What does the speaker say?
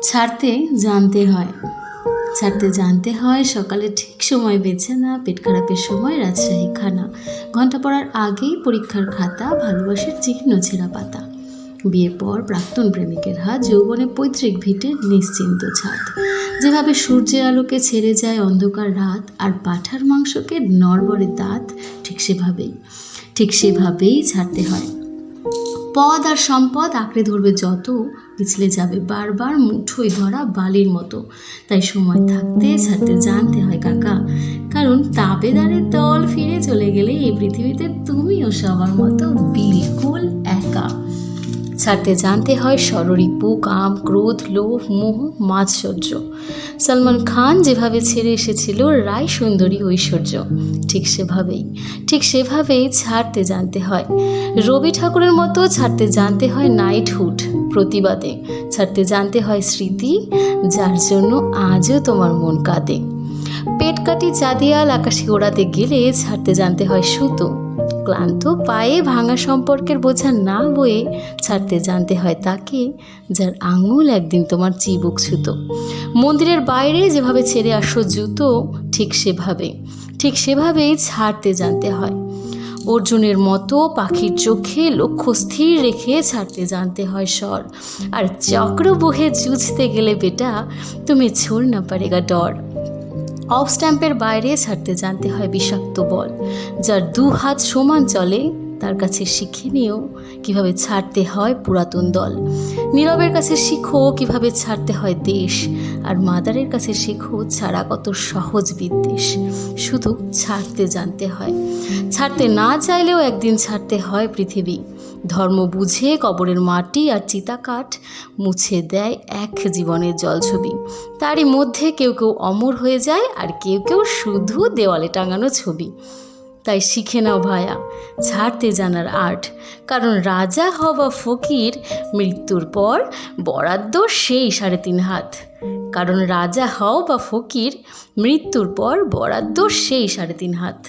ছাড়তে জানতে হয়। ছাড়তে জানতে হয় সকালে ঠিক সময় বেছে না, পেট খারাপের সময় রাজশাহী খানা, ঘন্টা পড়ার আগেই পরীক্ষার খাতা, ভালোবাসার চিহ্ন ছেঁড়া পাতা, বিয়ের পর প্রাক্তন প্রেমিকের হাত, যৌবনে পৈতৃক ভিটের নিশ্চিন্ত ছাদ, যেভাবে সূর্যের আলোকে ছেড়ে যায় অন্ধকার রাত আর পাঁঠার মাংসকে নড়বড়ে দাঁত, ঠিক সেভাবেই ছাড়তে হয়। পদ আর সম্পদ আঁকড়ে ধরবে যত, পিছলে যাবে বারবার মুঠোয় ধরা বালির মতো। তাই সময় থাকতে ছাড়তে জানতে হয় কাকা, কারণ তাবেদারের দল ফিরে চলে গেলে এই পৃথিবীতে তুমিও সবার মতো বিলকুল একা। ছাড়তে জানতে হয় ষড়রিপু, কাম, ক্রোধ, লোভ, মোহ, মাৎসর্য। সলমান খান যেভাবে ছেড়ে এসেছিল রায় সুন্দরী ঐশ্বর্য, ঠিক সেভাবেই ছাড়তে জানতে হয়। রবি ঠাকুরের মতো ছাড়তে জানতে হয় নাইটহুড, প্রতিবাদে ছাড়তে জানতে হয় স্মৃতি, যার জন্য আজও তোমার মন কাঁদে। পেট কাটি চাঁদিয়াল আকাশে ওড়াতে গেলে ছাড়তে জানতে হয় সুতো, ক্লান্ত পায়ে ভাঙা সম্পর্কের বোঝা না বয়ে ছাড়তে জানতে হয় তাকে, যার আঙুল একদিন তোমার চিবুক ছুতো। মন্দিরের বাইরে যেভাবে ছেড়ে আসো জুতো, ঠিক সেভাবেই ছাড়তে জানতে হয়। অর্জুনের মতো পাখির চোখে লক্ষ্য স্থির রেখে ছাড়তে জানতে হয় স্বর। আর চক্র বহে জুঝতে গেলে বেটা, তুমি ছোড়না পারেগা ডর। অফ স্ট্যাম্পের বাইরে ছাড়তে জানতে হয় বিষাক্ত বল, যার দু হাত সমান চলে তার কাছে শিখে নিও কীভাবে ছাড়তে হয় পুরাতন দল। নীরবের কাছে শিখো কীভাবে ছাড়তে হয় দেশ, আর মাদারের কাছে শেখো ছাড়া কত সহজ বিদ্বেষ। শুধু ছাড়তে জানতে হয়, ছাড়তে না চাইলেও একদিন ছাড়তে হয় পৃথিবী। ধর্ম বুঝে কবরের মাটি আর চিতাকাঠ মুছে দেয় এক জীবনের জলছবি। তারই মধ্যে কেউ কেউ অমর হয়ে যায়, আর কেউ কেউ শুধু দেওয়ালে টাঙানো ছবি। তাই শিখে নাও ভায়া ছাড়তে জানার আর্ট, কারণ রাজা হওয়া ফকির মৃত্যুর পর বরাদ্দ সেই 3.5 হাত। কারণ রাজা হও বা ফকির মৃত্যুর পর বরাদ্দ সেই 3.5 হাত।